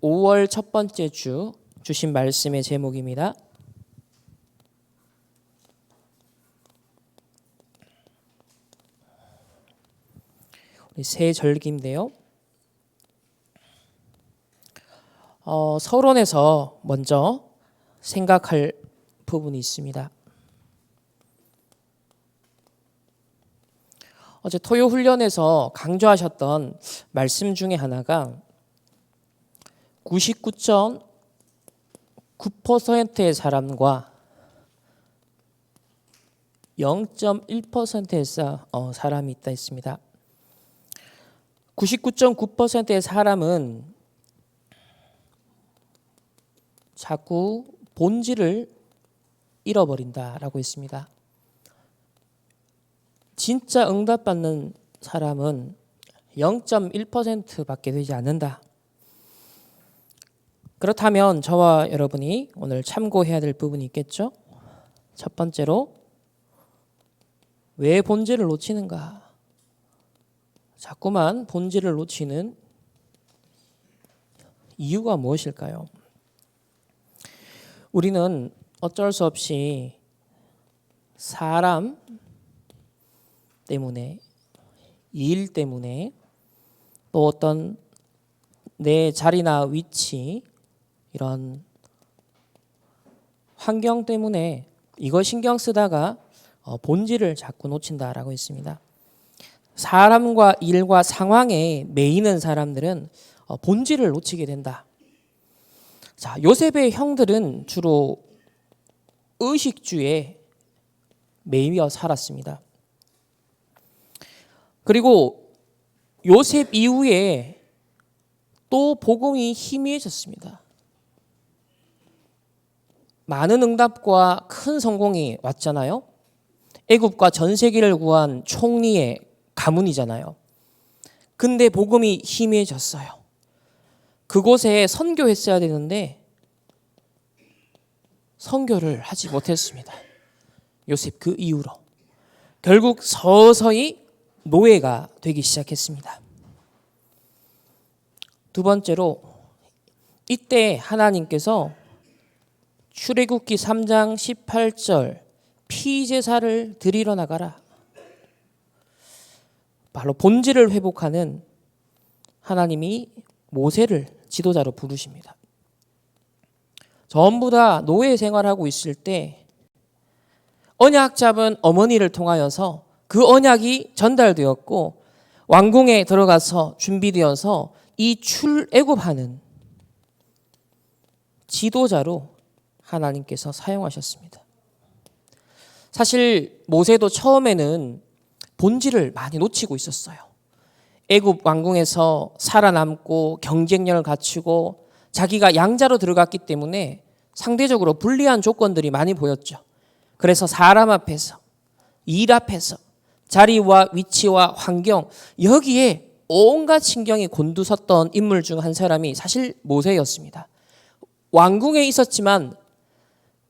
5월 첫 번째 주 주신 말씀의 제목입니다. 우리 새 절기인데요. 서론에서 먼저 생각할 부분이 있습니다. 어제 토요 훈련에서 강조하셨던 말씀 중에 하나가 99.9%의 사람과 0.1%의 사람이 있다 했습니다. 99.9%의 사람은 자꾸 본질을 잃어버린다라고 했습니다. 진짜 응답받는 사람은 0.1%밖에 되지 않는다. 그렇다면 저와 여러분이 오늘 참고해야 될 부분이 있겠죠? 첫 번째로, 왜 본질을 놓치는가? 자꾸만 본질을 놓치는 이유가 무엇일까요? 우리는 어쩔 수 없이 사람 때문에, 일 때문에, 또 어떤 내 자리나 위치, 이런 환경 때문에 이거 신경 쓰다가 본질을 자꾸 놓친다라고 했습니다. 사람과 일과 상황에 매이는 사람들은 본질을 놓치게 된다. 자, 요셉의 형들은 주로 의식주에 매이며 살았습니다. 그리고 요셉 이후에 또 복음이 희미해졌습니다. 많은 응답과 큰 성공이 왔잖아요. 애굽과 전 세계를 구한 총리의 가문이잖아요. 근데 복음이 희미해졌어요. 그곳에 선교했어야 되는데 선교를 하지 못했습니다. 요셉 그 이후로 결국 서서히 노예가 되기 시작했습니다. 두 번째로, 이때 하나님께서 출애굽기 3장 18절 피제사를 드리러 나가라, 바로 본질을 회복하는 하나님이 모세를 지도자로 부르십니다. 전부 다 노예 생활하고 있을 때 언약 잡은 어머니를 통하여서 그 언약이 전달되었고 왕궁에 들어가서 준비되어서 이 출애굽하는 지도자로 하나님께서 사용하셨습니다. 사실 모세도 처음에는 본질을 많이 놓치고 있었어요. 애굽 왕궁에서 살아남고 경쟁력을 갖추고 자기가 양자로 들어갔기 때문에 상대적으로 불리한 조건들이 많이 보였죠. 그래서 사람 앞에서, 일 앞에서, 자리와 위치와 환경, 여기에 온갖 신경이 곤두섰던 인물 중 한 사람이 사실 모세였습니다. 왕궁에 있었지만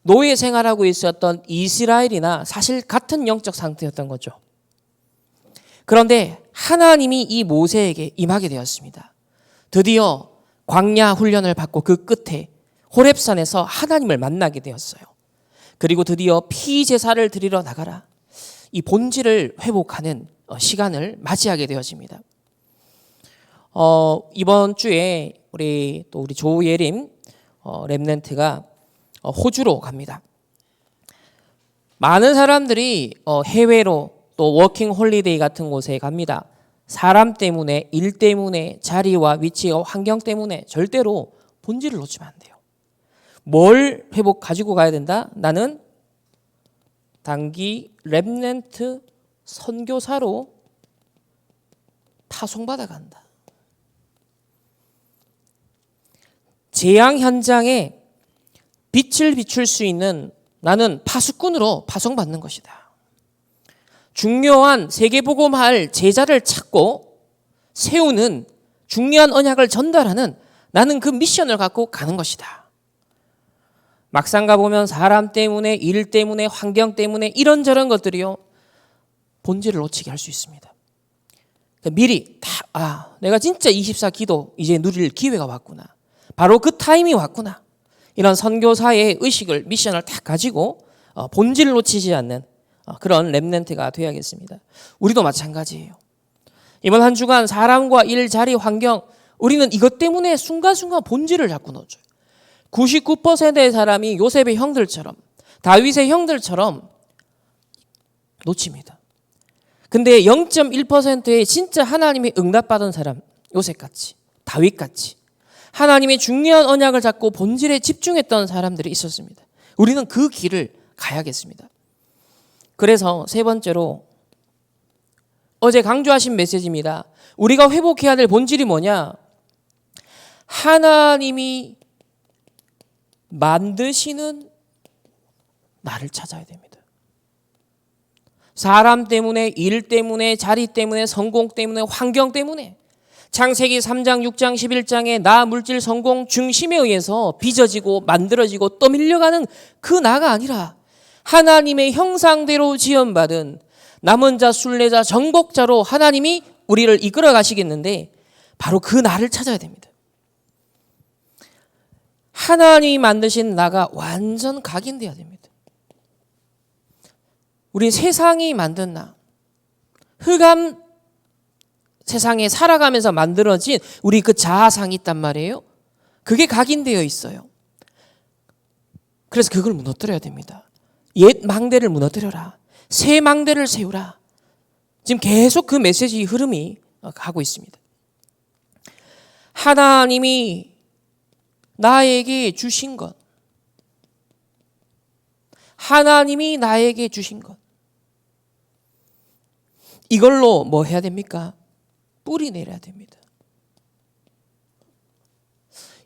노예 생활하고 있었던 이스라엘이나 사실 같은 영적 상태였던 거죠. 그런데 하나님이 이 모세에게 임하게 되었습니다. 드디어 광야 훈련을 받고 그 끝에 호렙산에서 하나님을 만나게 되었어요. 그리고 드디어 피제사를 드리러 나가라, 이 본질을 회복하는 시간을 맞이하게 되어집니다. 이번 주에 우리 조예림 렘넌트가 호주로 갑니다. 많은 사람들이 해외로 또 워킹 홀리데이 같은 곳에 갑니다. 사람 때문에, 일 때문에, 자리와 위치와 환경 때문에 절대로 본질을 놓치면 안 돼요. 뭘 회복 가지고 가야 된다? 나는 단기 렘넌트 선교사로 파송받아 간다. 재앙 현장에 빛을 비출 수 있는 나는 파수꾼으로 파송받는 것이다. 중요한 세계복음할 제자를 찾고 세우는 중요한 언약을 전달하는 나는 그 미션을 갖고 가는 것이다. 막상 가보면 사람 때문에, 일 때문에, 환경 때문에 이런저런 것들이요, 본질을 놓치게 할 수 있습니다. 미리 내가 진짜 24 기도 이제 누릴 기회가 왔구나. 바로 그 타임이 왔구나. 이런 선교사의 의식을, 미션을 딱 가지고 본질을 놓치지 않는 그런 렘넌트가 되어야겠습니다. 우리도 마찬가지예요. 이번 한 주간 사람과 일, 자리, 환경, 우리는 이것 때문에 순간순간 본질을 자꾸 놓쳐요. 99%의 사람이 요셉의 형들처럼, 다윗의 형들처럼 놓칩니다. 근데 0.1%의 진짜 하나님의 응답받은 사람, 요셉같이, 다윗같이 하나님의 중요한 언약을 잡고 본질에 집중했던 사람들이 있었습니다. 우리는 그 길을 가야겠습니다. 그래서 세 번째로 어제 강조하신 메시지입니다. 우리가 회복해야 될 본질이 뭐냐? 하나님이 만드시는 나를 찾아야 됩니다. 사람 때문에, 일 때문에, 자리 때문에, 성공 때문에, 환경 때문에 창세기 3장, 6장, 11장의 나, 물질, 성공 중심에 의해서 빚어지고 만들어지고 떠밀려가는 그 나가 아니라 하나님의 형상대로 지음받은 남은 자, 순례자, 정복자로 하나님이 우리를 이끌어 가시겠는데 바로 그 나를 찾아야 됩니다. 하나님이 만드신 나가 완전 각인되어야 됩니다. 우리 세상이 만든 나, 흑암 세상에 살아가면서 만들어진 우리 그 자아상이 있단 말이에요. 그게 각인되어 있어요. 그래서 그걸 무너뜨려야 됩니다. 옛 망대를 무너뜨려라. 새 망대를 세우라. 지금 계속 그 메시지 흐름이 가고 있습니다. 하나님이 나에게 주신 것, 하나님이 나에게 주신 것, 이걸로 뭐 해야 됩니까? 뿌리 내려야 됩니다.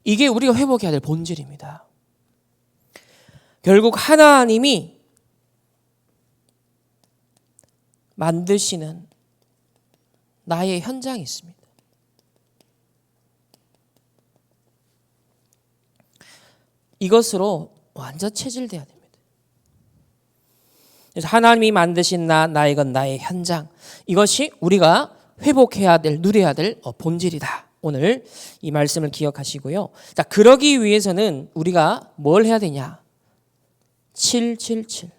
이게 우리가 회복해야 될 본질입니다. 결국 하나님이 만드시는 나의 현장이 있습니다. 이것으로 완전 체질돼야 됩니다. 그래서 하나님이 만드신 나의 것, 나의 현장, 이것이 우리가 회복해야 될, 누려야 될 본질이다. 오늘 이 말씀을 기억하시고요. 자, 그러기 위해서는 우리가 뭘 해야 되냐? 777.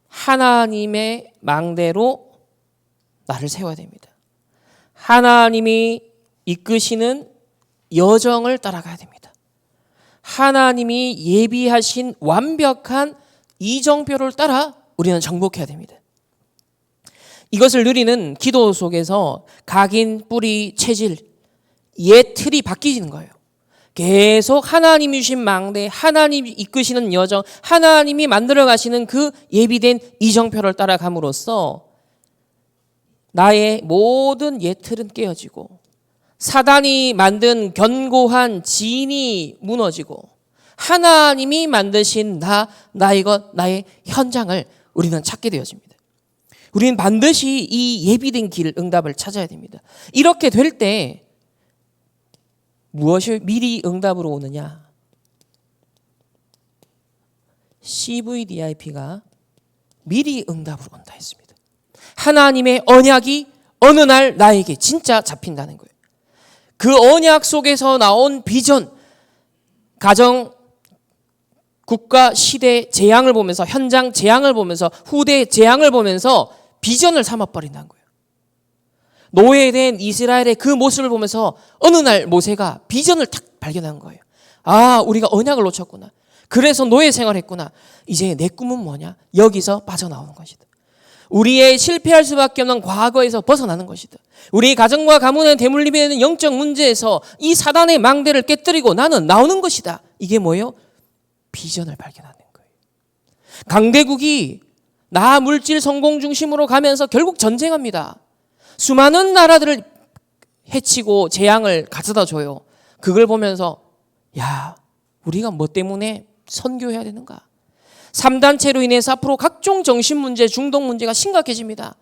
하나님의 망대로 나를 세워야 됩니다. 하나님이 이끄시는 여정을 따라가야 됩니다. 하나님이 예비하신 완벽한 이정표를 따라 우리는 정복해야 됩니다. 이것을 누리는 기도 속에서 각인, 뿌리, 체질, 옛 틀이 바뀌는 거예요. 계속 하나님이 주신 망대, 하나님이 이끄시는 여정, 하나님이 만들어 가시는 그 예비된 이정표를 따라감으로써 나의 모든 옛 틀은 깨어지고 사단이 만든 견고한 진이 무너지고 하나님이 만드신 나의 것, 나의 현장을 우리는 찾게 되어집니다. 우리는 반드시 이 예비된 길, 응답을 찾아야 됩니다. 이렇게 될 때 무엇이 미리 응답으로 오느냐? CVDIP가 미리 응답으로 온다 했습니다. 하나님의 언약이 어느 날 나에게 진짜 잡힌다는 거예요. 그 언약 속에서 나온 비전, 가정, 국가, 시대 재앙을 보면서, 현장 재앙을 보면서, 후대 재앙을 보면서 비전을 삼아버린다는 거예요. 노예된 이스라엘의 그 모습을 보면서 어느 날 모세가 비전을 탁 발견한 거예요. 아, 우리가 언약을 놓쳤구나. 그래서 노예 생활했구나. 이제 내 꿈은 뭐냐? 여기서 빠져나오는 것이다. 우리의 실패할 수밖에 없는 과거에서 벗어나는 것이다. 우리 가정과 가문의 대물림에 있는 영적 문제에서 이 사단의 망대를 깨뜨리고 나는 나오는 것이다. 이게 뭐예요? 비전을 발견하는 거예요. 강대국이 나 물질 성공 중심으로 가면서 결국 전쟁합니다. 수많은 나라들을 해치고 재앙을 가져다 줘요. 그걸 보면서 야, 우리가 뭐 때문에 선교해야 되는가? 3단체로 인해서 앞으로 각종 정신 문제, 중독 문제가 심각해집니다.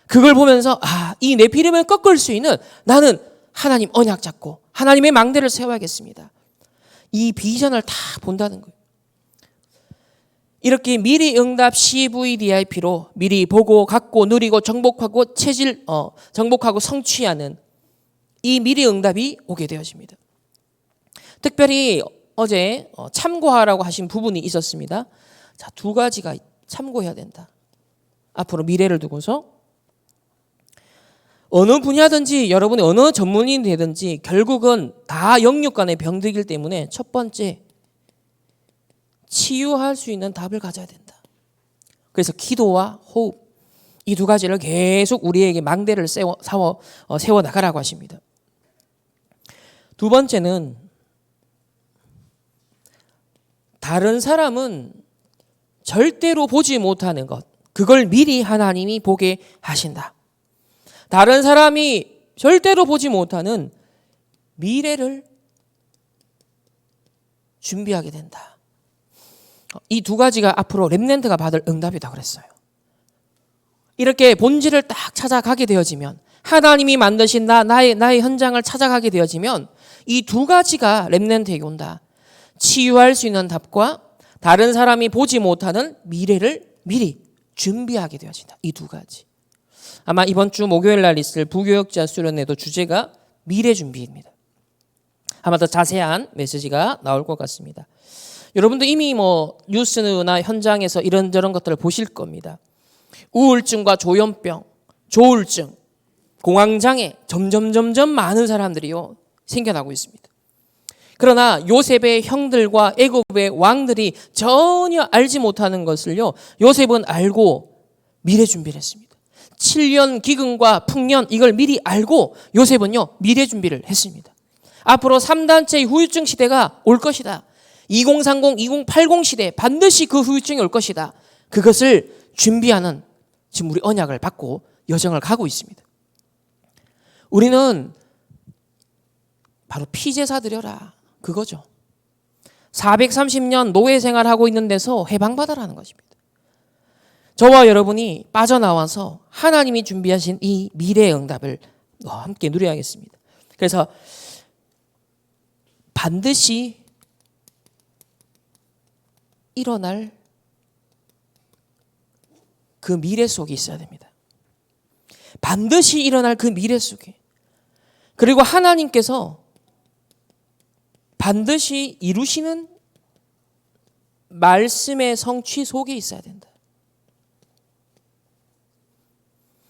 그걸 보면서 이 네피림을 꺾을 수 있는 나는 하나님 언약 잡고 하나님의 망대를 세워야겠습니다. 이 비전을 다 본다는 거예요. 이렇게 미리 응답 CVDIP로 미리 보고 갖고 누리고 정복하고 정복하고 성취하는 이 미래 응답이 오게 되어집니다. 특별히 어제 참고하라고 하신 부분이 있었습니다. 자, 두 가지가 참고해야 된다. 앞으로 미래를 두고서 어느 분야든지 여러분이 어느 전문인이 되든지 결국은 다 영육 간의 병들기 때문에 첫 번째, 치유할 수 있는 답을 가져야 된다. 그래서 기도와 호흡, 이 두 가지를 계속 우리에게 망대를 세워 나가라고 하십니다. 두 번째는 다른 사람은 절대로 보지 못하는 것, 그걸 미리 하나님이 보게 하신다. 다른 사람이 절대로 보지 못하는 미래를 준비하게 된다. 이 두 가지가 앞으로 렘넌트가 받을 응답이다 그랬어요. 이렇게 본질을 딱 찾아가게 되어지면, 하나님이 만드신 나의 현장을 찾아가게 되어지면 이 두 가지가 렘넌트에게 온다. 치유할 수 있는 답과 다른 사람이 보지 못하는 미래를 미리 준비하게 되어진다. 이 두 가지. 아마 이번 주 목요일 날 있을 부교역자 수련회도 주제가 미래 준비입니다. 아마 더 자세한 메시지가 나올 것 같습니다. 여러분도 이미 뉴스나 현장에서 이런저런 것들을 보실 겁니다. 우울증과 조현병, 조울증, 공황장애 점점 많은 사람들이요 생겨나고 있습니다. 그러나 요셉의 형들과 애굽의 왕들이 전혀 알지 못하는 것을요 요셉은 알고 미래 준비를 했습니다. 7년 기근과 풍년, 이걸 미리 알고 요셉은요 미래 준비를 했습니다. 앞으로 3단체의 후유증 시대가 올 것이다. 2030, 2080 시대 반드시 그 후유증이 올 것이다. 그것을 준비하는 지금 우리 언약을 받고 여정을 가고 있습니다. 우리는 바로 피제사 드려라, 그거죠. 430년 노예 생활하고 있는 데서 해방받아라는 것입니다. 저와 여러분이 빠져나와서 하나님이 준비하신 이 미래의 응답을 함께 누려야겠습니다. 그래서 반드시 일어날 그 미래 속에 있어야 됩니다. 반드시 일어날 그 미래 속에. 그리고 하나님께서 반드시 이루시는 말씀의 성취 속에 있어야 된다.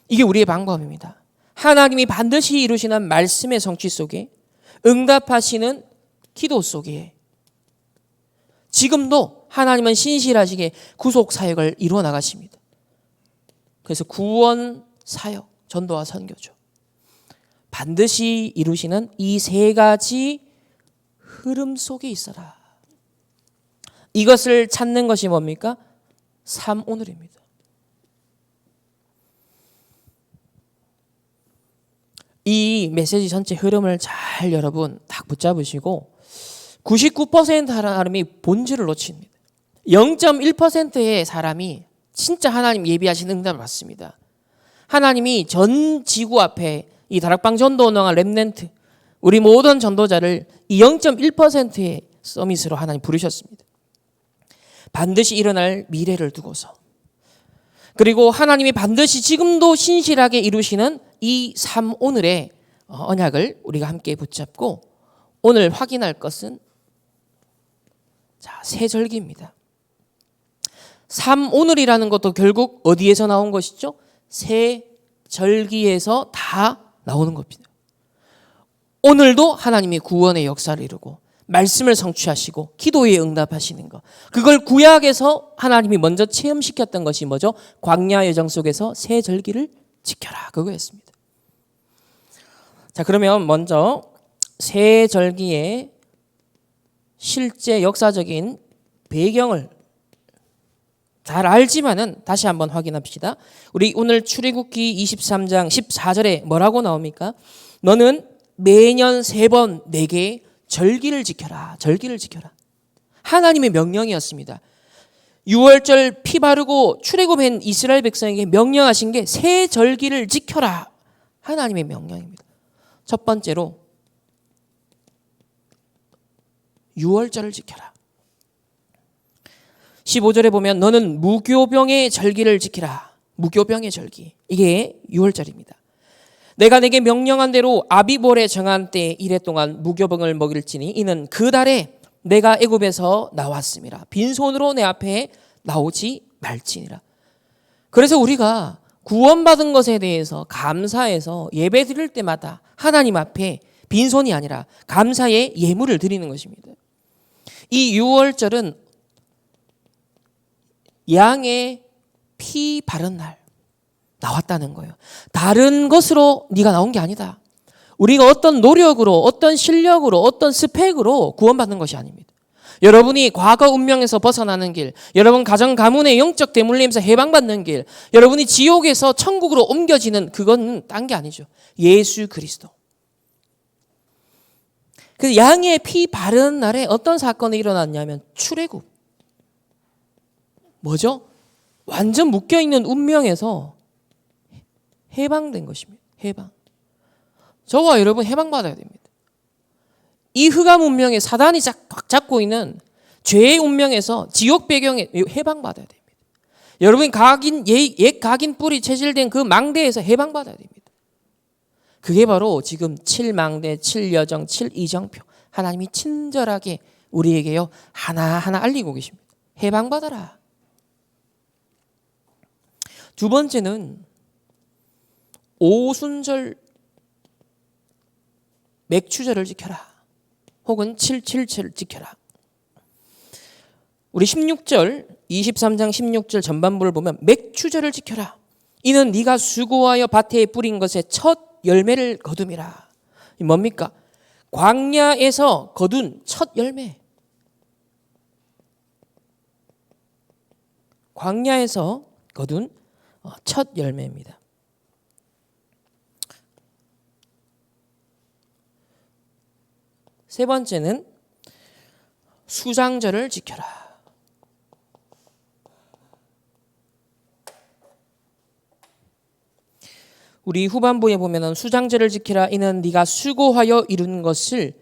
이게 우리의 방법입니다. 하나님이 반드시 이루시는 말씀의 성취 속에, 응답하시는 기도 속에 지금도 하나님은 신실하시게 구속 사역을 이루어 나가십니다. 그래서 구원 사역, 전도와 선교죠. 반드시 이루시는 이 세 가지 흐름 속에 있어라. 이것을 찾는 것이 뭡니까? 삶 오늘입니다. 이 메시지 전체 흐름을 잘 여러분 딱 붙잡으시고 99% 사람이 본질을 놓칩니다. 0.1%의 사람이 진짜 하나님 예비하신 응답을 받습니다. 하나님이 전 지구 앞에 이 다락방 전도 운동한 렘넌트, 우리 모든 전도자를 이 0.1%의 서밋으로 하나님 부르셨습니다. 반드시 일어날 미래를 두고서, 그리고 하나님이 반드시 지금도 신실하게 이루시는 이 삶 오늘의 언약을 우리가 함께 붙잡고 오늘 확인할 것은 새 절기입니다. 삶 오늘이라는 것도 결국 어디에서 나온 것이죠? 새 절기에서 다 나오는 겁니다. 오늘도 하나님이 구원의 역사를 이루고 말씀을 성취하시고 기도에 응답하시는 것, 그걸 구약에서 하나님이 먼저 체험시켰던 것이 뭐죠? 광야 여정 속에서 새 절기를 지켜라, 그거였습니다. 자, 그러면 먼저 새 절기의 실제 역사적인 배경을 잘 알지만은 다시 한번 확인합시다. 우리 오늘 출애굽기 23장 14절에 뭐라고 나옵니까? 너는 매년 3번 내게 절기를 지켜라. 절기를 지켜라. 하나님의 명령이었습니다. 6월절 피 바르고 출애굽한 이스라엘 백성에게 명령하신 게 새 절기를 지켜라. 하나님의 명령입니다. 첫 번째로 6월절을 지켜라. 15절에 보면 너는 무교병의 절기를 지키라. 무교병의 절기. 이게 6월절입니다. 내가 내게 명령한 대로 아비볼에 정한 때에 이래 동안 무교병을 먹일지니 이는 그 달에 내가 애굽에서 나왔음이라. 빈손으로 내 앞에 나오지 말지니라. 그래서 우리가 구원받은 것에 대해서 감사해서 예배 드릴 때마다 하나님 앞에 빈손이 아니라 감사의 예물을 드리는 것입니다. 이 유월절은 양의 피 바른 날 나왔다는 거예요. 다른 것으로 네가 나온 게 아니다. 우리가 어떤 노력으로, 어떤 실력으로, 어떤 스펙으로 구원받는 것이 아닙니다. 여러분이 과거 운명에서 벗어나는 길, 여러분 가정 가문의 영적 대물림에서 해방받는 길, 여러분이 지옥에서 천국으로 옮겨지는 그건 딴 게 아니죠. 예수 그리스도. 그 양의 피 바른 날에 어떤 사건이 일어났냐면 출애굽. 뭐죠? 완전 묶여있는 운명에서 해방된 것입니다. 해방. 저와 여러분 해방받아야 됩니다. 이 흑암 운명에 사단이 꽉 잡고 있는 죄의 운명에서 지옥 배경에 해방받아야 됩니다. 여러분이 옛 각인 뿌리 체질된 그 망대에서 해방받아야 됩니다. 그게 바로 지금 7망대, 7여정, 7이정표 하나님이 친절하게 우리에게요 하나하나 알리고 계십니다. 해방받아라. 두 번째는 오순절 맥추절을 지켜라. 혹은 777을 지켜라. 우리 16절 23장 16절 전반부를 보면 맥추절을 지켜라. 이는 네가 수고하여 밭에 뿌린 것의 첫 열매를 거둠이라. 이 뭡니까? 광야에서 거둔 첫 열매. 광야에서 거둔 첫 열매입니다. 세 번째는 수장절을 지켜라. 우리 후반부에 보면은 수장절을 지키라. 이는 네가 수고하여 이룬 것을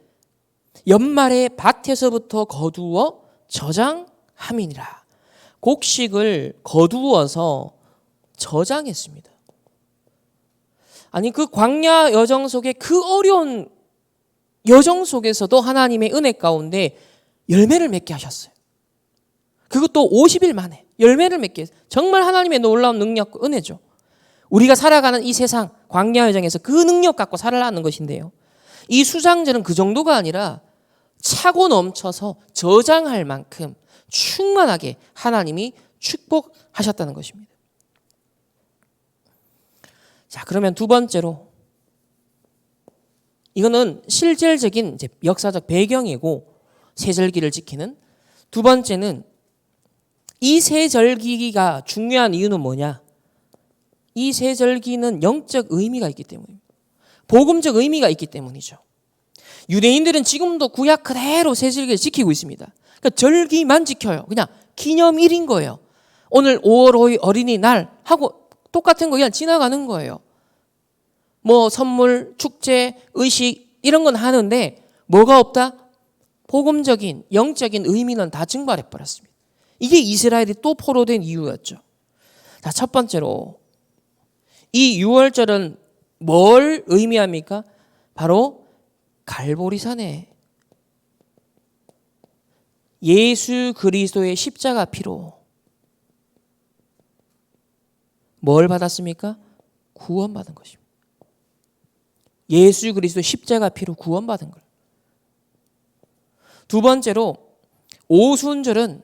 연말에 밭에서부터 거두어 저장함이니라. 곡식을 거두어서 저장했습니다. 아니 그 광야 여정 속에 그 어려운 여정 속에서도 하나님의 은혜 가운데 열매를 맺게 하셨어요. 그것도 50일 만에 열매를 맺게 했어요. 정말 하나님의 놀라운 능력과 은혜죠. 우리가 살아가는 이 세상 광야 여정에서 그 능력 갖고 살아가는 것인데요. 이 수장절은 그 정도가 아니라 차고 넘쳐서 저장할 만큼 충만하게 하나님이 축복하셨다는 것입니다. 자, 그러면 두 번째로 이거는 실질적인 이제 역사적 배경이고 세절기를 지키는. 두 번째는 이 세절기가 중요한 이유는 뭐냐? 이 세절기는 영적 의미가 있기 때문입니다. 복음적 의미가 있기 때문이죠. 유대인들은 지금도 구약 그대로 세절기를 지키고 있습니다. 그러니까 절기만 지켜요. 그냥 기념일인 거예요. 오늘 5월 5일 어린이날 하고 똑같은 거 그냥 지나가는 거예요. 뭐 선물, 축제, 의식 이런 건 하는데 뭐가 없다? 복음적인 영적인 의미는 다 증발해 버렸습니다. 이게 이스라엘이 또 포로된 이유였죠. 자, 첫 번째로 이 유월절은 뭘 의미합니까? 바로 갈보리산에 예수 그리스도의 십자가 피로 뭘 받았습니까? 구원받은 것입니다. 예수 그리스도 십자가 피로 구원받은 걸. 두 번째로 오순절은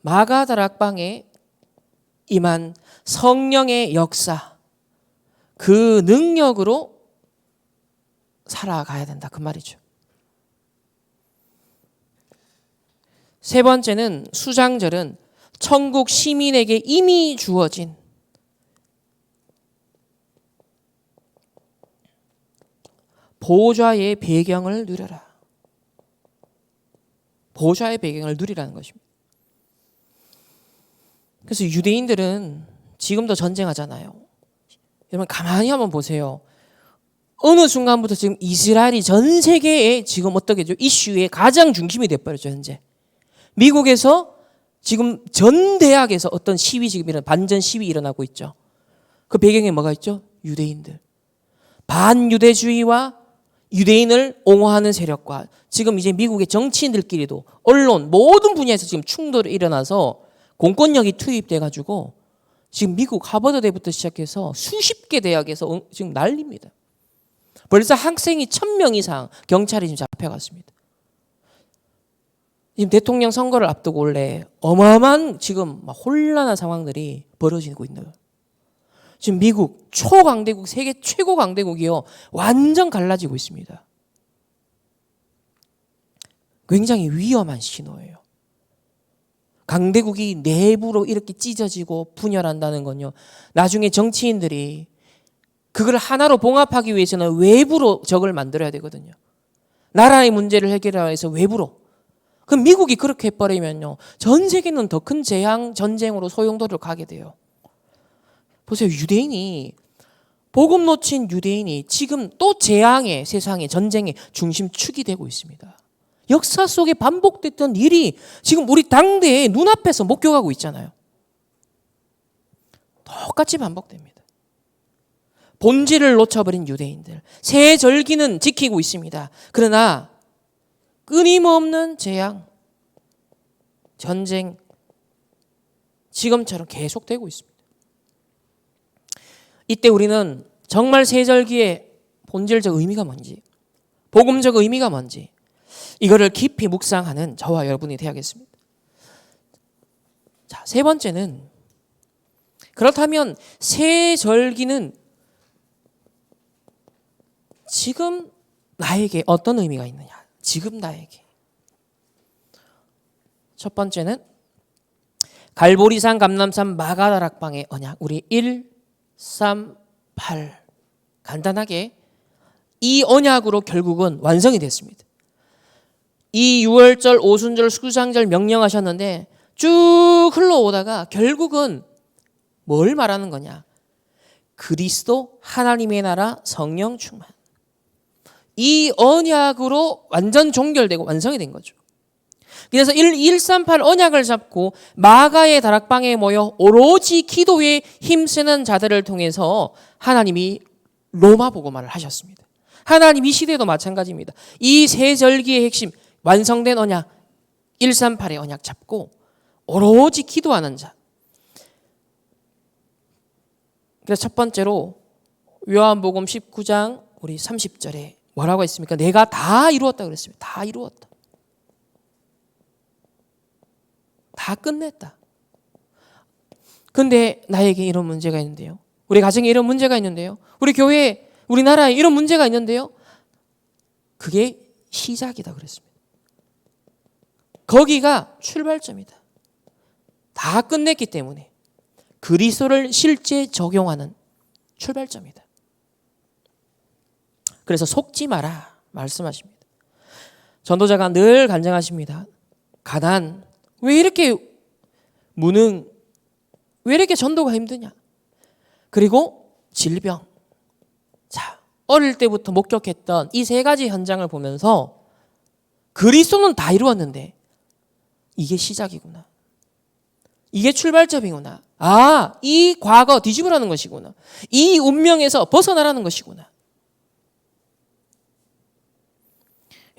마가다락방에 임한 성령의 역사, 그 능력으로 살아가야 된다 그 말이죠. 세 번째는 수장절은 천국 시민에게 이미 주어진 보좌의 배경을 누려라. 보좌의 배경을 누리라는 것입니다. 그래서 유대인들은 지금도 전쟁하잖아요. 여러분 가만히 한번 보세요. 어느 순간부터 지금 이스라엘이 전 세계에 지금 어떻게죠? 이슈의 가장 중심이 돼버렸죠. 현재 미국에서 지금 전 대학에서 어떤 시위 지금 반전 시위 일어나고 있죠. 그 배경에 뭐가 있죠? 유대인들. 반유대주의와 유대인을 옹호하는 세력과 지금 이제 미국의 정치인들끼리도 언론 모든 분야에서 지금 충돌이 일어나서 공권력이 투입돼 가지고 지금 미국 하버드대부터 시작해서 수십 개 대학에서 지금 난립니다. 벌써 학생이 1,000명 이상 경찰이 지금 잡혀갔습니다. 지금 대통령 선거를 앞두고 원래 어마어마한 지금 막 혼란한 상황들이 벌어지고 있는 거예요. 지금 미국 초강대국, 세계 최고 강대국이요. 완전 갈라지고 있습니다. 굉장히 위험한 신호예요. 강대국이 내부로 이렇게 찢어지고 분열한다는 건요. 나중에 정치인들이 그걸 하나로 봉합하기 위해서는 외부로 적을 만들어야 되거든요. 나라의 문제를 해결하기 위해서 외부로. 그럼 미국이 그렇게 해버리면요. 전 세계는 더 큰 재앙, 전쟁으로 소용돌이로 가게 돼요. 보세요. 유대인이 복음 놓친 유대인이 지금 또 재앙의 세상의 전쟁의 중심축이 되고 있습니다. 역사 속에 반복됐던 일이 지금 우리 당대의 눈앞에서 목격하고 있잖아요. 똑같이 반복됩니다. 본질을 놓쳐버린 유대인들. 새 절기는 지키고 있습니다. 그러나 끊임없는 재앙, 전쟁 지금처럼 계속되고 있습니다. 이때 우리는 정말 새 절기의 본질적 의미가 뭔지, 복음적 의미가 뭔지 이거를 깊이 묵상하는 저와 여러분이 되어야겠습니다. 자, 세 번째는 그렇다면 새 절기는 지금 나에게 어떤 의미가 있느냐? 지금 나에게. 첫 번째는 갈보리산, 감람산, 마가다락방의 언약. 우리 1, 3, 8 간단하게 이 언약으로 결국은 완성이 됐습니다. 이 유월절, 오순절, 수장절 명령하셨는데 쭉 흘러오다가 결국은 뭘 말하는 거냐? 그리스도 하나님의 나라 성령 충만. 이 언약으로 완전 종결되고 완성이 된 거죠. 그래서 138 언약을 잡고 마가의 다락방에 모여 오로지 기도에 힘쓰는 자들을 통해서 하나님이 로마 복음화를 하셨습니다. 하나님 이 시대도 마찬가지입니다. 이 세 절기의 핵심 완성된 언약 138의 언약 잡고 오로지 기도하는 자. 그래서 첫 번째로 요한복음 19장 우리 30절에 뭐라고 했습니까? 내가 다 이루었다 그랬습니다. 다 이루었다. 다 끝냈다. 근데 나에게 이런 문제가 있는데요. 우리 가정에 이런 문제가 있는데요. 우리 교회에, 우리나라에 이런 문제가 있는데요. 그게 시작이다 그랬습니다. 거기가 출발점이다. 다 끝냈기 때문에 그리스도를 실제 적용하는 출발점이다. 그래서 속지 마라 말씀하십니다. 전도자가 늘 간증하십니다. 가난, 왜 이렇게 무능, 왜 이렇게 전도가 힘드냐? 그리고 질병. 자, 어릴 때부터 목격했던 이 세 가지 현장을 보면서 그리스도는 다 이루었는데 이게 시작이구나. 이게 출발점이구나. 아, 이 과거 뒤집으라는 것이구나. 이 운명에서 벗어나라는 것이구나.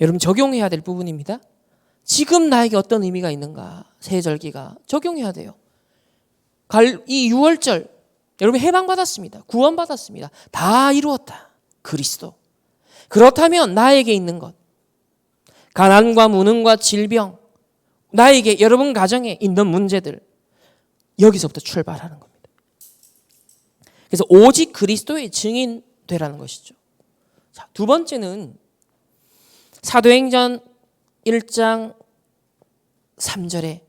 여러분 적용해야 될 부분입니다. 지금 나에게 어떤 의미가 있는가? 새 절기가 적용해야 돼요. 이 6월절 여러분 해방받았습니다. 구원받았습니다. 다 이루었다. 그리스도. 그렇다면 나에게 있는 것, 가난과 무능과 질병, 나에게 여러분 가정에 있는 문제들 여기서부터 출발하는 겁니다. 그래서 오직 그리스도의 증인 되라는 것이죠. 자, 두 번째는 사도행전 1장 3절에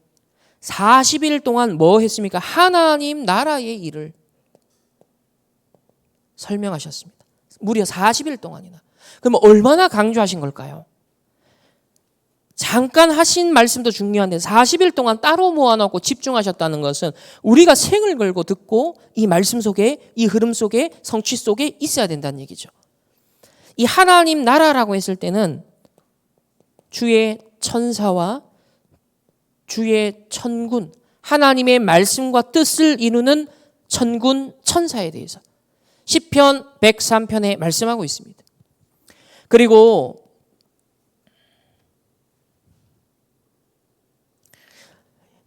40일 동안 뭐 했습니까? 하나님 나라의 일을 설명하셨습니다. 무려 40일 동안이나. 그럼 얼마나 강조하신 걸까요? 잠깐 하신 말씀도 중요한데 40일 동안 따로 모아놓고 집중하셨다는 것은 우리가 생을 걸고 듣고 이 말씀 속에, 이 흐름 속에, 성취 속에 있어야 된다는 얘기죠. 이 하나님 나라라고 했을 때는 주의 천사와 주의 천군, 하나님의 말씀과 뜻을 이루는 천군 천사에 대해서 시편 103편에 말씀하고 있습니다. 그리고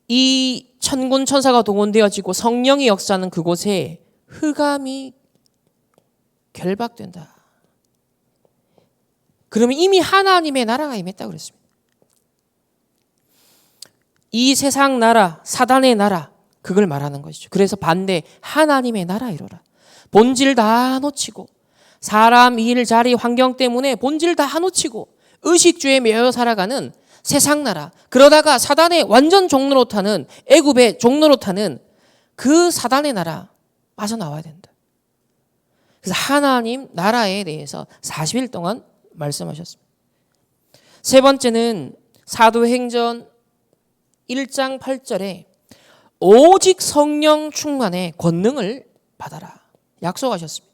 이 천군 천사가 동원되어지고 성령이 역사하는 그곳에 흑암이 결박된다. 그러면 이미 하나님의 나라가 임했다고 그랬습니다. 이 세상 나라, 사단의 나라, 그걸 말하는 것이죠. 그래서 반대, 하나님의 나라 이루라. 본질 다 놓치고, 사람 일, 자리, 환경 때문에 본질 다 놓치고 의식주의에 매여 살아가는 세상 나라, 그러다가 사단의 완전 종로로 타는, 애굽의 종로로 타는 그 사단의 나라 빠져나와야 된다. 그래서 하나님 나라에 대해서 40일 동안 말씀하셨습니다. 세 번째는 사도행전 1장 8절에 오직 성령 충만의 권능을 받아라 약속하셨습니다.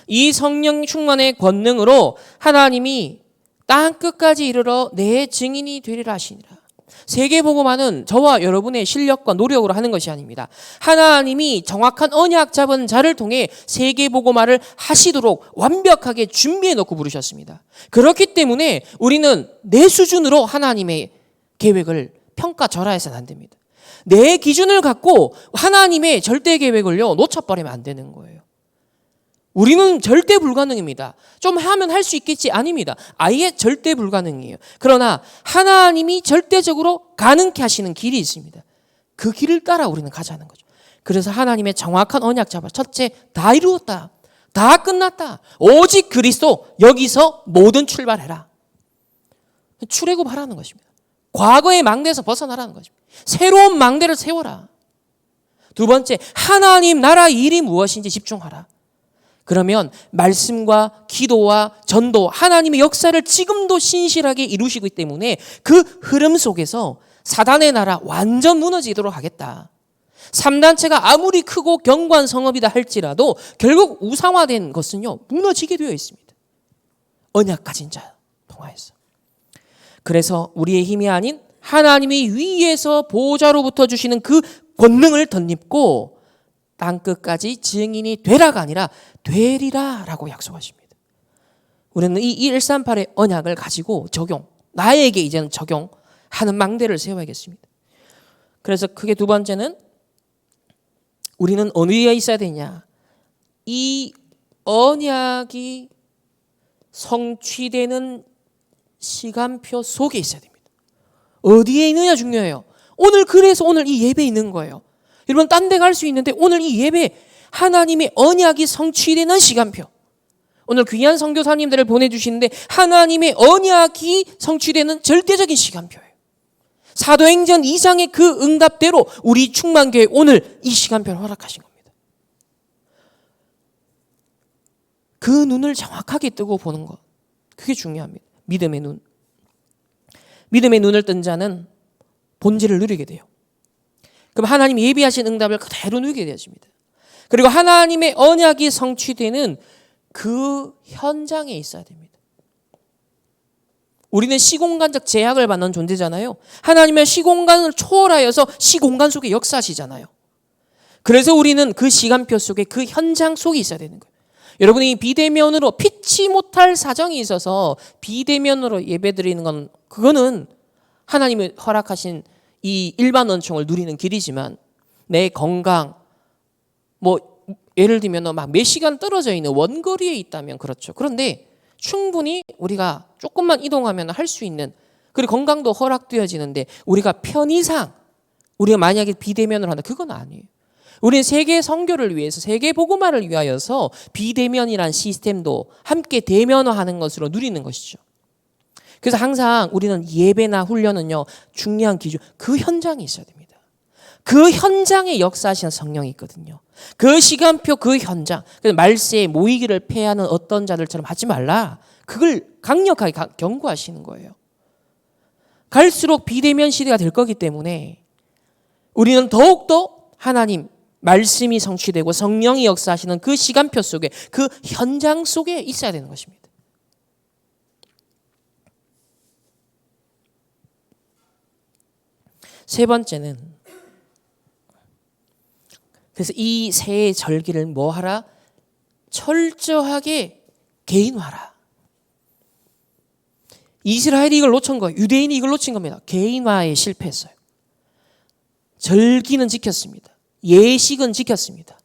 이 성령 충만의 권능으로 하나님이 땅 끝까지 이르러 내 증인이 되리라 하시니라. 세계복음화는 저와 여러분의 실력과 노력으로 하는 것이 아닙니다. 하나님이 정확한 언약 잡은 자를 통해 세계복음화를 하시도록 완벽하게 준비해 놓고 부르셨습니다. 그렇기 때문에 우리는 내 수준으로 하나님의 계획을 평가절하해서는 안 됩니다. 내 기준을 갖고 하나님의 절대 계획을요 놓쳐버리면 안 되는 거예요. 우리는 절대 불가능입니다. 좀 하면 할 수 있겠지? 아닙니다. 아예 절대 불가능이에요. 그러나 하나님이 절대적으로 가능케 하시는 길이 있습니다. 그 길을 따라 우리는 가자는 거죠. 그래서 하나님의 정확한 언약 잡아. 첫째, 다 이루었다. 다 끝났다. 오직 그리스도, 여기서 모든 출발해라. 출애굽하라는 것입니다. 과거의 망대에서 벗어나라는 것입니다. 새로운 망대를 세워라. 두 번째, 하나님 나라 일이 무엇인지 집중하라. 그러면 말씀과 기도와 전도, 하나님의 역사를 지금도 신실하게 이루시기 때문에 그 흐름 속에서 사단의 나라 완전 무너지도록 하겠다. 3단체가 아무리 크고 견고한 성읍이다 할지라도 결국 우상화된 것은요 무너지게 되어 있습니다. 언약 가진 자 통하여서. 그래서 우리의 힘이 아닌 하나님이 위에서 보좌로부터 주시는 그 권능을 덧입고 땅끝까지 증인이 되라가 아니라 되리라 라고 약속하십니다. 우리는 이 138의 언약을 가지고 나에게 이제는 적용하는 망대를 세워야겠습니다. 그래서 크게 두 번째는 우리는 어디에 있어야 되냐. 이 언약이 성취되는 시간표 속에 있어야 됩니다. 어디에 있느냐 중요해요. 그래서 오늘 이 예배에 있는 거예요. 여러분 딴 데 갈 수 있는데 오늘 이 예배 하나님의 언약이 성취되는 시간표. 오늘 귀한 선교사님들을 보내주시는데 하나님의 언약이 성취되는 절대적인 시간표예요. 사도행전 2장의 그 응답대로 우리 충만교회 오늘 이 시간표를 허락하신 겁니다. 그 눈을 정확하게 뜨고 보는 것. 그게 중요합니다. 믿음의 눈. 믿음의 눈을 뜬 자는 본질을 누리게 돼요. 그럼 하나님이 예비하신 응답을 그대로 누리게 되어집니다. 그리고 하나님의 언약이 성취되는 그 현장에 있어야 됩니다. 우리는 시공간적 제약을 받는 존재잖아요. 하나님의 시공간을 초월하여서 시공간 속에 역사하시잖아요. 그래서 우리는 그 시간표 속에 그 현장 속에 있어야 되는 거예요. 여러분이 비대면으로 피치 못할 사정이 있어서 비대면으로 예배드리는 건 그거는 하나님이 허락하신 이 일반 원총을 누리는 길이지만 내 건강 예를 들면 막 몇 시간 떨어져 있는 원거리에 있다면 그렇죠. 그런데 충분히 우리가 조금만 이동하면 할 수 있는 그리고 건강도 허락되어지는데 우리가 편의상 우리가 만약에 비대면을 한다 그건 아니에요. 우리는 세계 선교를 위해서 세계 복음화를 위하여서 비대면이란 시스템도 함께 대면화하는 것으로 누리는 것이죠. 그래서 항상 우리는 예배나 훈련은요 중요한 기준 그 현장에 있어야 됩니다. 그 현장에 역사하시는 성령이 있거든요. 그 시간표 그 현장 그래서 말세에 모이기를 패하는 어떤 자들처럼 하지 말라. 그걸 강력하게 경고하시는 거예요. 갈수록 비대면 시대가 될 거기 때문에 우리는 더욱더 하나님 말씀이 성취되고 성령이 역사하시는 그 시간표 속에 그 현장 속에 있어야 되는 것입니다. 세 번째는 그래서 이 새 절기를 뭐 하라? 철저하게 개인화하라. 이스라엘이 이걸 놓친 거예요. 유대인이 이걸 놓친 겁니다. 개인화에 실패했어요. 절기는 지켰습니다. 예식은 지켰습니다.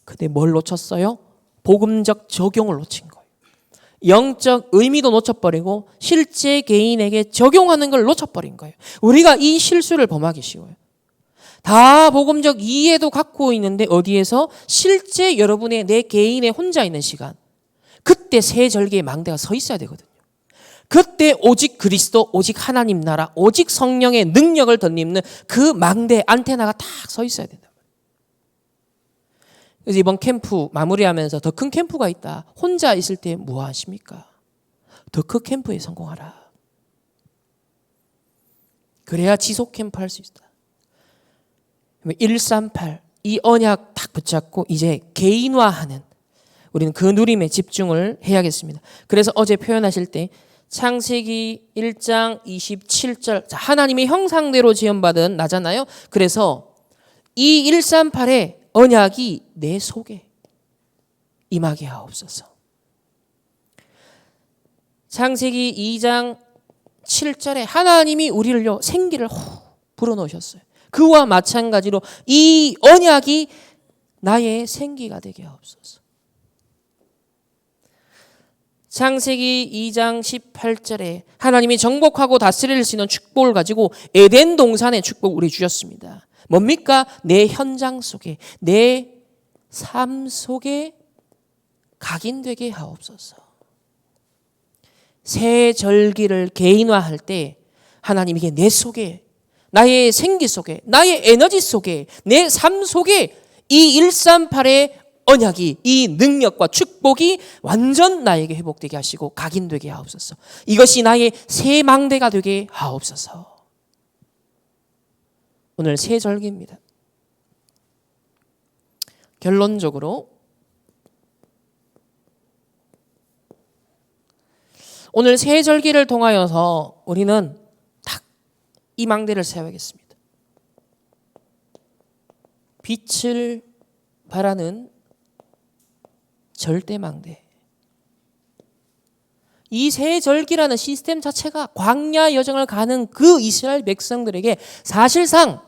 근데 뭘 놓쳤어요? 복음적 적용을 놓친 거예요. 영적 의미도 놓쳐버리고 실제 개인에게 적용하는 걸 놓쳐버린 거예요. 우리가 이 실수를 범하기 쉬워요. 다 복음적 이해도 갖고 있는데 어디에서 실제 여러분의 내 개인의 혼자 있는 시간, 그때 새 절기의 망대가 서 있어야 되거든요. 그때 오직 그리스도, 오직 하나님 나라, 오직 성령의 능력을 덧입는 그 망대 안테나가 딱 서 있어야 된다. 그래서 이번 캠프 마무리하면서 더 큰 캠프가 있다. 혼자 있을 때 뭐 하십니까? 더 큰 캠프에 성공하라. 그래야 지속 캠프 할 수 있다. 138, 이 언약 딱 붙잡고 이제 개인화하는, 우리는 그 누림에 집중을 해야겠습니다. 그래서 어제 표현하실 때 창세기 1장 27절, 하나님의 형상대로 지음받은 나잖아요. 그래서 이 138의 언약이 내 속에 임하게 하옵소서. 창세기 2장 7절에 하나님이 우리를요 생기를 불어넣으셨어요. 그와 마찬가지로 이 언약이 나의 생기가 되게 하옵소서. 창세기 2장 18절에 하나님이 정복하고 다스릴 수 있는 축복을 가지고 에덴 동산의 축복 우리 주셨습니다. 뭡니까? 내 현장 속에, 내 삶 속에 각인되게 하옵소서. 새 절기를 개인화할 때 하나님 이게 내 속에, 나의 생기 속에, 나의 에너지 속에, 내 삶 속에 이 138의 언약이, 이 능력과 축복이 완전 나에게 회복되게 하시고 각인되게 하옵소서. 이것이 나의 새 망대가 되게 하옵소서. 오늘 새 절기입니다. 결론적으로 오늘 새 절기를 통하여서 우리는 딱 이 망대를 세워야겠습니다. 빛을 발하는 절대 망대. 이 새 절기라는 시스템 자체가 광야 여정을 가는 그 이스라엘 백성들에게 사실상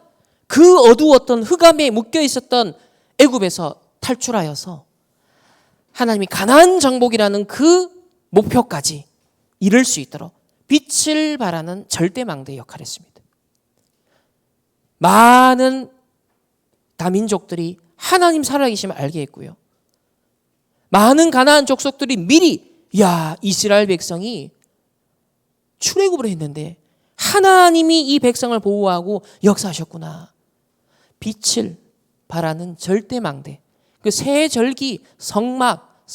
그 어두웠던 흑암에 묶여 있었던 애굽에서 탈출하여서 하나님이 가나안 정복이라는 그 목표까지 이룰 수 있도록 빛을 발하는 절대 망대의 역할을 했습니다. 많은 다민족들이 하나님 살아계심을 알게 했고요. 많은 가나안 족속들이 미리 이스라엘 백성이 출애굽을 했는데 하나님이 이 백성을 보호하고 역사하셨구나. 빛을 발하는 절대 망대. 그 새 절기, 성막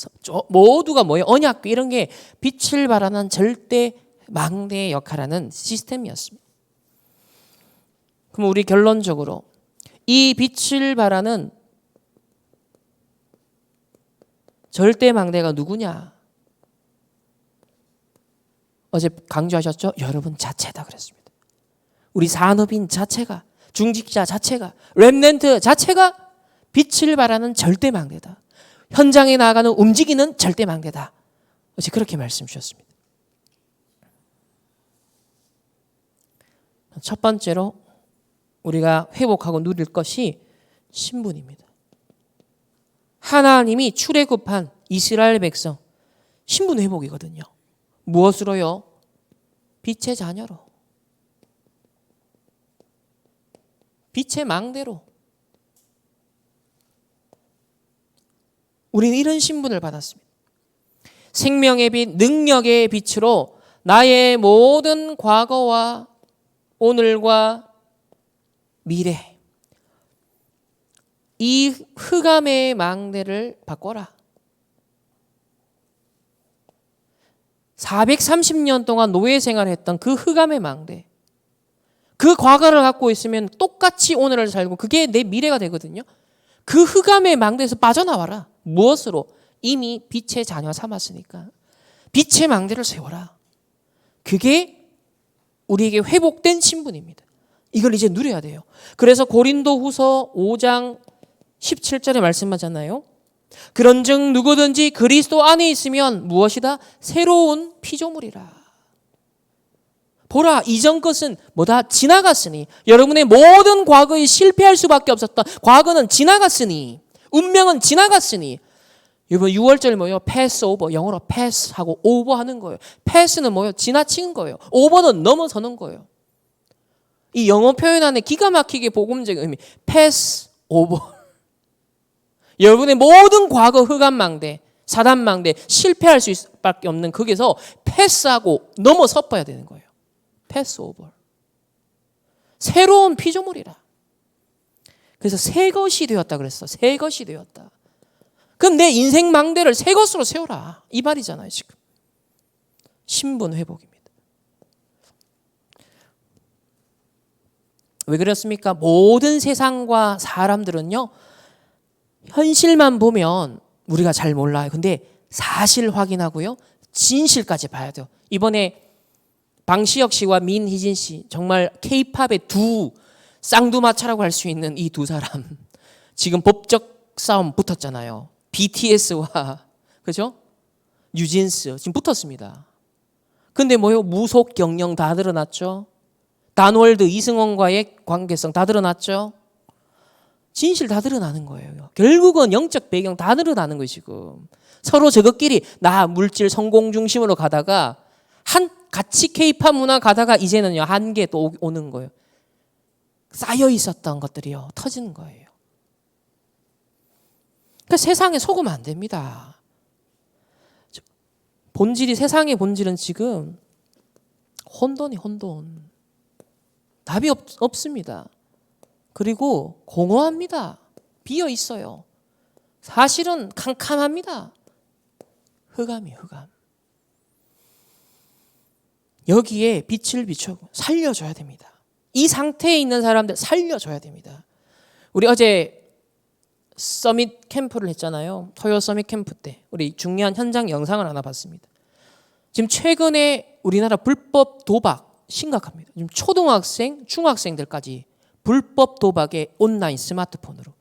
모두가 뭐예요? 언약궤 이런 게 빛을 발하는 절대 망대의 역할하는 시스템이었습니다. 그럼 우리 결론적으로 이 빛을 발하는 절대 망대가 누구냐? 어제 강조하셨죠? 여러분 자체다 그랬습니다. 우리 산업인 자체가, 중직자 자체가, 렘넌트 자체가 빛을 발하는 절대 망대다. 현장에 나아가는 움직이는 절대 망대다. 어제 그렇게 말씀 주셨습니다. 첫 번째로 우리가 회복하고 누릴 것이 신분입니다. 하나님이 출애굽한 이스라엘 백성 신분 회복이거든요. 무엇으로요? 빛의 자녀로, 빛의 망대로. 우리는 이런 신분을 받았습니다. 생명의 빛, 능력의 빛으로 나의 모든 과거와 오늘과 미래, 이 흑암의 망대를 바꿔라. 430년 동안 노예 생활했던 그 흑암의 망대, 그 과거를 갖고 있으면 똑같이 오늘을 살고 그게 내 미래가 되거든요. 그 흑암의 망대에서 빠져나와라. 무엇으로? 이미 빛의 자녀 삼았으니까 빛의 망대를 세워라. 그게 우리에게 회복된 신분입니다. 이걸 이제 누려야 돼요. 그래서 고린도후서 5장 17절에 말씀하잖아요. 그런즉 누구든지 그리스도 안에 있으면 무엇이다? 새로운 피조물이라. 보라, 이전 것은 뭐다? 지나갔으니. 여러분의 모든 과거에 실패할 수밖에 없었던 과거는 지나갔으니, 운명은 지나갔으니. 이번 6월절 뭐예요? 패스 오버. 영어로 패스하고 오버 하는 거예요. 패스는 뭐예요? 지나치는 거예요. 오버는 넘어서는 거예요. 이 영어 표현 안에 기가 막히게 복음적인 의미, 패스 오버. 여러분의 모든 과거 흑암망대, 사단망대, 실패할 수밖에 없는 거기서 패스하고 넘어서봐야 되는 거예요. 패스 오버. 새로운 피조물이라. 그래서 새 것이 되었다 그랬어. 새 것이 되었다. 그럼 내 인생 망대를 새 것으로 세워라. 이 말이잖아요, 지금. 신분 회복입니다. 왜 그렇습니까? 모든 세상과 사람들은요, 현실만 보면 우리가 잘 몰라요. 근데 사실 확인하고요, 진실까지 봐야 돼요. 이번에 방시혁 씨와 민희진 씨, 정말 K-팝의 두 쌍두마차라고 할 수 있는 이 두 사람, 지금 법적 싸움 붙었잖아요. BTS와 그죠? 뉴진스 지금 붙었습니다. 근데 뭐요? 무속 경영 다 드러났죠. 단월드 이승원과의 관계성 다 드러났죠. 진실 다 드러나는 거예요. 결국은 영적 배경 다 드러나는 거예요. 지금 서로 저것끼리 나 물질 성공 중심으로 가다가 같이 K-팝 문화 가다가 이제는요, 한계 또 오는 거예요. 쌓여 있었던 것들이요, 터지는 거예요. 그러니까 세상에 속으면 안 됩니다. 본질이, 세상의 본질은 지금 혼돈이 혼돈. 답이 없습니다. 그리고 공허합니다. 비어 있어요. 사실은 캄캄합니다. 흑암이 흑암. 여기에 빛을 비춰 살려줘야 됩니다. 이 상태에 있는 사람들 살려줘야 됩니다. 우리 어제 서밋 캠프를 했잖아요. 토요 서밋 캠프 때 우리 중요한 현장 영상을 하나 봤습니다. 지금 최근에 우리나라 불법 도박 심각합니다. 지금 초등학생, 중학생들까지 불법 도박에 온라인 스마트폰으로.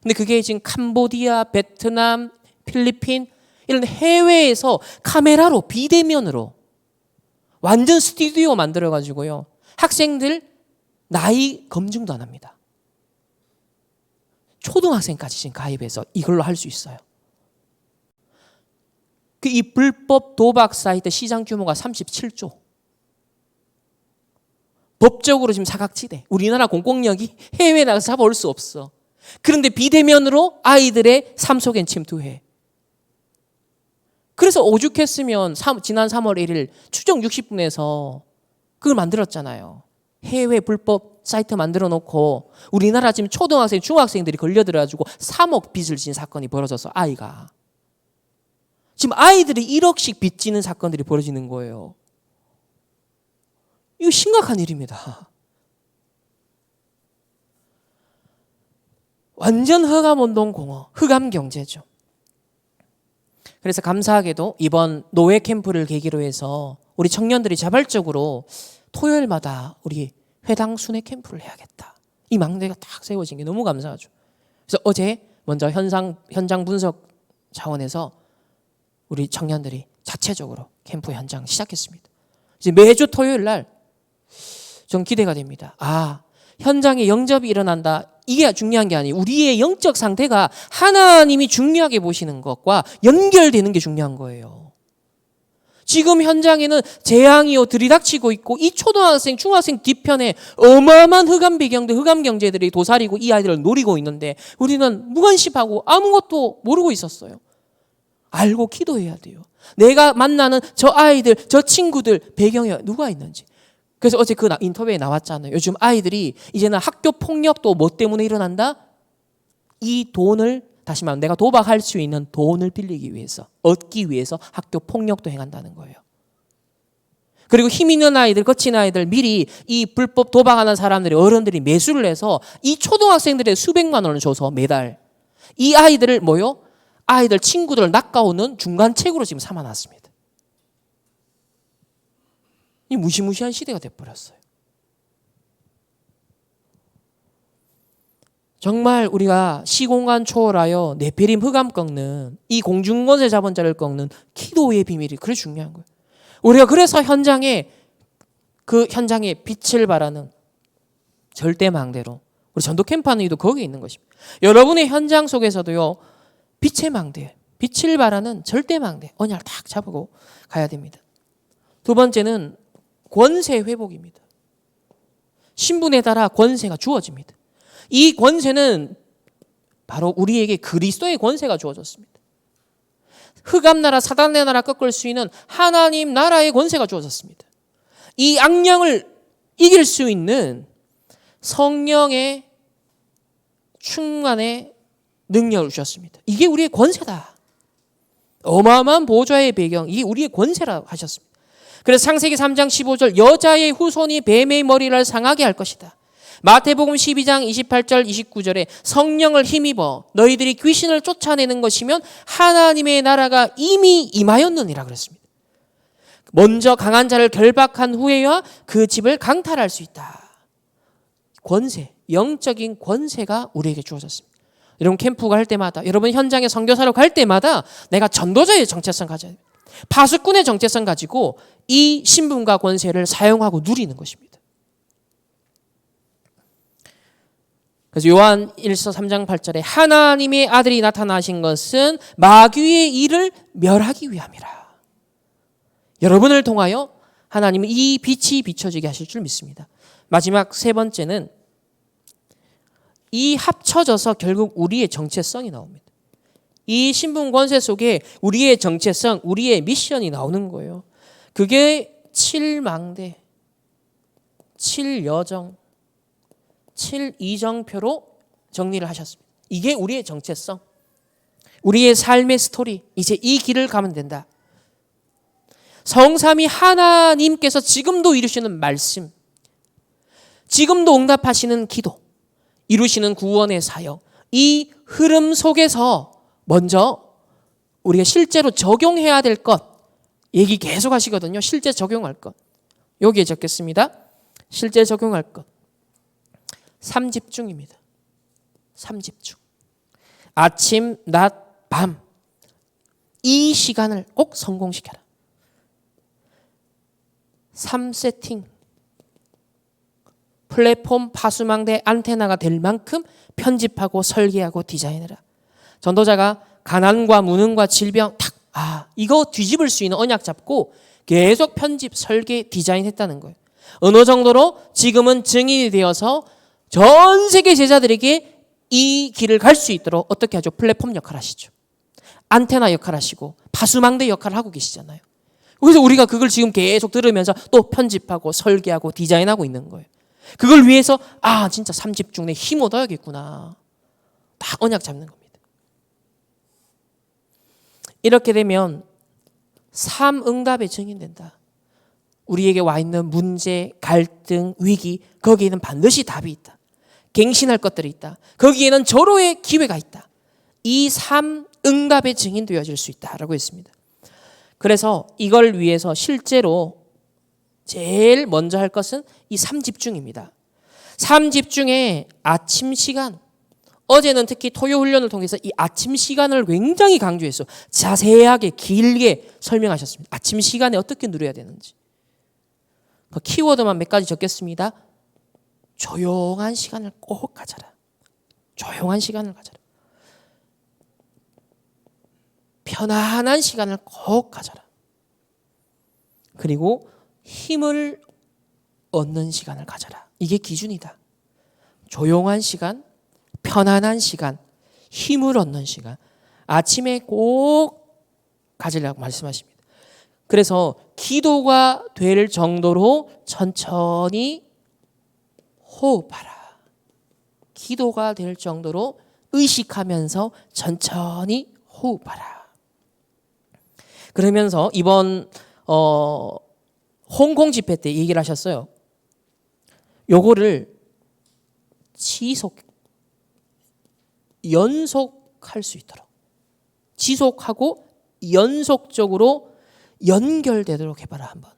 근데 그게 지금 캄보디아, 베트남, 필리핀 이런 해외에서 카메라로, 비대면으로 완전 스튜디오 만들어가지고요, 학생들 나이 검증도 안 합니다. 초등학생까지 지금 가입해서 이걸로 할 수 있어요. 이 불법 도박 사이트 시장 규모가 37조. 법적으로 지금 사각지대. 우리나라 공권력이 해외에 나가서 잡아올 수 없어. 그런데 비대면으로 아이들의 삶 속엔 침투해. 그래서 오죽했으면 지난 3월 1일 추정 60분에서 그걸 만들었잖아요. 해외 불법 사이트 만들어 놓고 우리나라 지금 초등학생, 중학생들이 걸려들어가지고 3억 빚을 진 사건이 벌어져서 아이가. 지금 아이들이 1억씩 빚지는 사건들이 벌어지는 거예요. 이거 심각한 일입니다. 완전 흑암운동 공허, 흑암 경제죠. 그래서 감사하게도 이번 노예 캠프를 계기로 해서 우리 청년들이 자발적으로 토요일마다 우리 회당 순회 캠프를 해야겠다. 이 망대가 딱 세워진 게 너무 감사하죠. 그래서 어제 먼저 현장 분석 차원에서 우리 청년들이 자체적으로 캠프 현장 시작했습니다. 이제 매주 토요일 날 좀 기대가 됩니다. 현장에 영접이 일어난다. 이게 중요한 게 아니에요. 우리의 영적 상태가 하나님이 중요하게 보시는 것과 연결되는 게 중요한 거예요. 지금 현장에는 재앙이요 들이닥치고 있고 이 초등학생, 중학생 뒤편에 어마어마한 흑암 배경들, 흑암 경제들이 도사리고 이 아이들을 노리고 있는데 우리는 무관심하고 아무것도 모르고 있었어요. 알고 기도해야 돼요. 내가 만나는 저 아이들, 저 친구들 배경에 누가 있는지. 그래서 어제 그 인터뷰에 나왔잖아요. 요즘 아이들이 이제는 학교 폭력도 뭐 때문에 일어난다? 이 돈을, 다시 말하면 내가 도박할 수 있는 돈을 빌리기 위해서, 얻기 위해서 학교 폭력도 행한다는 거예요. 그리고 힘 있는 아이들, 거친 아이들 미리 이 불법 도박하는 사람들이, 어른들이 매수를 해서 이 초등학생들의 수백만 원을 줘서 매달 이 아이들을 아이들 친구들을 낚아오는 중간책으로 지금 삼아놨습니다. 이 무시무시한 시대가 돼버렸어요. 정말 우리가 시공간 초월하여 네피림 흑암 꺾는 이 공중권세 잡은 자를 꺾는 기도의 비밀이 그래 중요한 거예요. 우리가 그래서 그 현장에 빛을 발하는 절대망대로 우리 전도 캠프 하는 이유도 거기에 있는 것입니다. 여러분의 현장 속에서도요, 빛의 망대, 빛을 발하는 절대망대 언약을 딱 잡고 가야 됩니다. 두 번째는 권세 회복입니다. 신분에 따라 권세가 주어집니다. 이 권세는 바로 우리에게 그리스도의 권세가 주어졌습니다. 흑암 나라, 사단의 나라 꺾을 수 있는 하나님 나라의 권세가 주어졌습니다. 이 악령을 이길 수 있는 성령의 충만의 능력을 주셨습니다. 이게 우리의 권세다. 어마어마한 보좌의 배경, 이게 우리의 권세라고 하셨습니다. 그래서 창세기 3장 15절 여자의 후손이 뱀의 머리를 상하게 할 것이다. 마태복음 12장 28절 29절에 성령을 힘입어 너희들이 귀신을 쫓아내는 것이면 하나님의 나라가 이미 임하였느니라 그랬습니다. 먼저 강한 자를 결박한 후에야 그 집을 강탈할 수 있다. 권세, 영적인 권세가 우리에게 주어졌습니다. 여러분 캠프 갈 때마다, 여러분 현장에 선교사로 갈 때마다 내가 전도자의 정체성 가져야 돼요. 파수꾼의 정체성 가지고 이 신분과 권세를 사용하고 누리는 것입니다. 그래서 요한 1서 3장 8절에 하나님의 아들이 나타나신 것은 마귀의 일을 멸하기 위함이라. 여러분을 통하여 하나님은 이 빛이 비춰지게 하실 줄 믿습니다. 마지막 세 번째는 이 합쳐져서 결국 우리의 정체성이 나옵니다. 이 신분 권세 속에 우리의 정체성, 우리의 미션이 나오는 거예요. 그게 7망대, 7여정, 7이정표로 정리를 하셨습니다. 이게 우리의 정체성, 우리의 삶의 스토리. 이제 이 길을 가면 된다. 성삼위 하나님께서 지금도 이루시는 말씀, 지금도 응답하시는 기도, 이루시는 구원의 사역, 이 흐름 속에서 먼저 우리가 실제로 적용해야 될 것, 얘기 계속 하시거든요. 실제 적용할 것. 여기에 적겠습니다. 실제 적용할 것. 3집중입니다. 3집중. 아침, 낮, 밤. 이 시간을 꼭 성공시켜라. 3세팅. 플랫폼 파수망대 안테나가 될 만큼 편집하고 설계하고 디자인해라. 전도자가 가난과 무능과 질병 이거 뒤집을 수 있는 언약 잡고 계속 편집, 설계, 디자인했다는 거예요. 어느 정도로 지금은 증인이 되어서 전 세계 제자들에게 이 길을 갈 수 있도록 어떻게 하죠? 플랫폼 역할 하시죠. 안테나 역할 하시고 파수망대 역할을 하고 계시잖아요. 그래서 우리가 그걸 지금 계속 들으면서 또 편집하고 설계하고 디자인하고 있는 거예요. 그걸 위해서 진짜 3집중 내 힘 얻어야겠구나. 다 언약 잡는 겁니다. 이렇게 되면 3응답의 증인된다. 우리에게 와 있는 문제, 갈등, 위기, 거기에는 반드시 답이 있다. 갱신할 것들이 있다. 거기에는 절호의 기회가 있다. 이 3응답의 증인 되어질 수 있다라고 했습니다. 그래서 이걸 위해서 실제로 제일 먼저 할 것은 이 3집중입니다. 3집중의 아침 시간, 어제는 특히 토요 훈련을 통해서 이 아침 시간을 굉장히 강조해서 자세하게 길게 설명하셨습니다. 아침 시간에 어떻게 누려야 되는지. 그 키워드만 몇 가지 적겠습니다. 조용한 시간을 꼭 가져라. 조용한 시간을 가져라. 편안한 시간을 꼭 가져라. 그리고 힘을 얻는 시간을 가져라. 이게 기준이다. 조용한 시간, 편안한 시간, 힘을 얻는 시간. 아침에 꼭 가지려고 말씀하십니다. 그래서 기도가 될 정도로 천천히 호흡하라. 기도가 될 정도로 의식하면서 천천히 호흡하라. 그러면서 이번 홍콩 집회 때 얘기를 하셨어요. 요거를 연속할 수 있도록, 지속하고 연속적으로 연결되도록 해봐라. 한번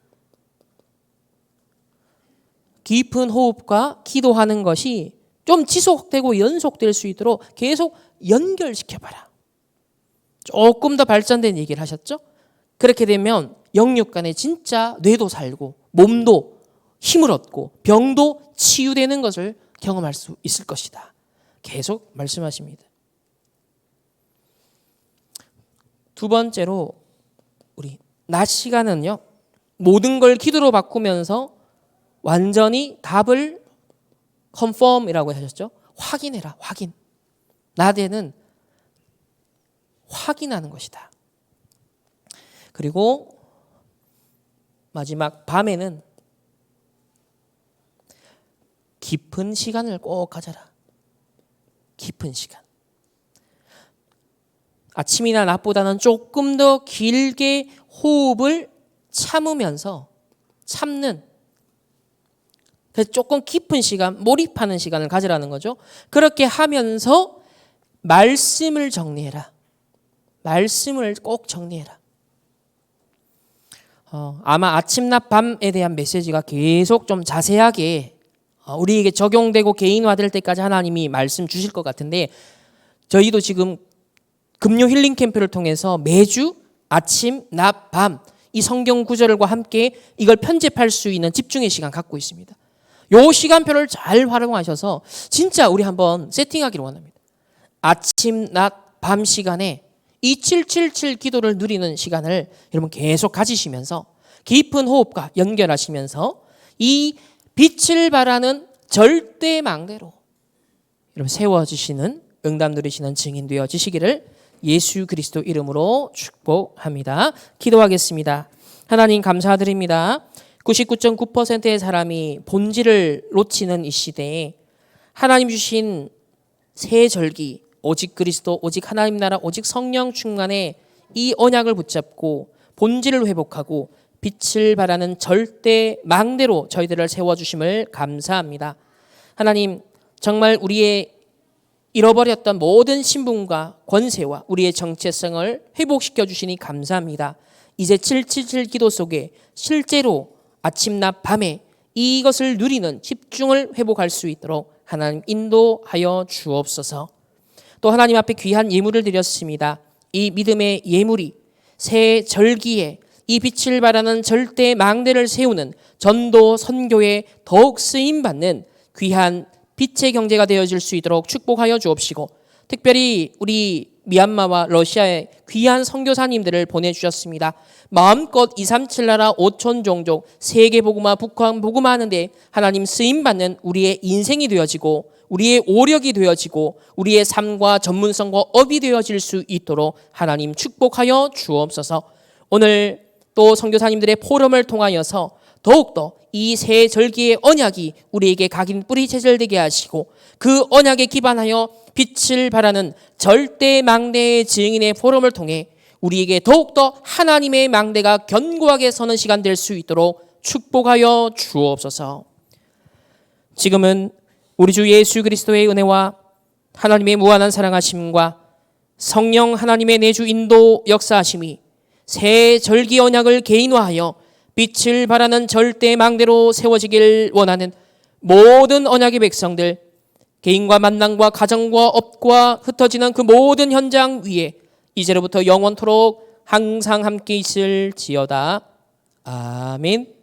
깊은 호흡과 기도하는 것이 좀 지속되고 연속될 수 있도록 계속 연결시켜봐라. 조금 더 발전된 얘기를 하셨죠? 그렇게 되면 영육 간에 진짜 뇌도 살고 몸도 힘을 얻고 병도 치유되는 것을 경험할 수 있을 것이다. 계속 말씀하십니다. 두 번째로 우리 낮 시간은요, 모든 걸 기도로 바꾸면서 완전히 답을 confirm이라고 하셨죠? 확인해라. 확인. 낮에는 확인하는 것이다. 그리고 마지막 밤에는 깊은 시간을 꼭 가져라. 깊은 시간. 아침이나 낮보다는 조금 더 길게 호흡을 참으면서 참는, 그래서 조금 깊은 시간, 몰입하는 시간을 가지라는 거죠. 그렇게 하면서 말씀을 정리해라. 말씀을 꼭 정리해라. 아마 아침, 낮, 밤에 대한 메시지가 계속 좀 자세하게 우리에게 적용되고 개인화될 때까지 하나님이 말씀 주실 것 같은데, 저희도 지금 금요 힐링 캠프를 통해서 매주 아침, 낮, 밤 이 성경 구절과 함께 이걸 편집할 수 있는 집중의 시간 갖고 있습니다. 요 시간표를 잘 활용하셔서 진짜 우리 한번 세팅하기를 원합니다. 아침, 낮, 밤 시간에 이 777 기도를 누리는 시간을 여러분 계속 가지시면서 깊은 호흡과 연결하시면서 이 빛을 발하는 절대 망대로 여러분 세워지시는, 응답 누리시는 증인 되어지시기를 예수 그리스도 이름으로 축복합니다. 기도하겠습니다. 하나님 감사드립니다. 99.9%의 사람이 본질을 놓치는 이 시대에 하나님 주신 새 절기, 오직 그리스도, 오직 하나님 나라, 오직 성령 충만의 이 언약을 붙잡고 본질을 회복하고 빛을 발하는 절대 망대로 저희들을 세워주심을 감사합니다. 하나님, 정말 우리의 잃어버렸던 모든 신분과 권세와 우리의 정체성을 회복시켜 주시니 감사합니다. 이제 777 기도 속에 실제로 아침, 낮, 밤에 이것을 누리는 집중을 회복할 수 있도록 하나님 인도하여 주옵소서. 또 하나님 앞에 귀한 예물을 드렸습니다. 이 믿음의 예물이 새 절기에 이 빛을 발하는 절대 망대를 세우는 전도 선교에 더욱 쓰임받는 귀한 빛의 경제가 되어질 수 있도록 축복하여 주옵시고, 특별히 우리 미얀마와 러시아의 귀한 선교사님들을 보내주셨습니다. 마음껏 237 나라 5천 종족 세계 복음화 북한 복음화하는데 하나님 쓰임받는 우리의 인생이 되어지고 우리의 오력이 되어지고 우리의 삶과 전문성과 업이 되어질 수 있도록 하나님 축복하여 주옵소서. 오늘 또 선교사님들의 포럼을 통하여서 더욱더 이 새 절기의 언약이 우리에게 각인 뿌리 체질되게 하시고 그 언약에 기반하여 빛을 발하는 절대 망대의 증인의 포럼을 통해 우리에게 더욱더 하나님의 망대가 견고하게 서는 시간 될 수 있도록 축복하여 주옵소서. 지금은 우리 주 예수 그리스도의 은혜와 하나님의 무한한 사랑하심과 성령 하나님의 내주 인도 역사하심이 새 절기 언약을 개인화하여 빛을 발하는 절대 망대로 세워지길 원하는 모든 언약의 백성들, 개인과 만남과 가정과 업과 흩어지는 그 모든 현장 위에 이제로부터 영원토록 항상 함께 있을지어다. 아멘.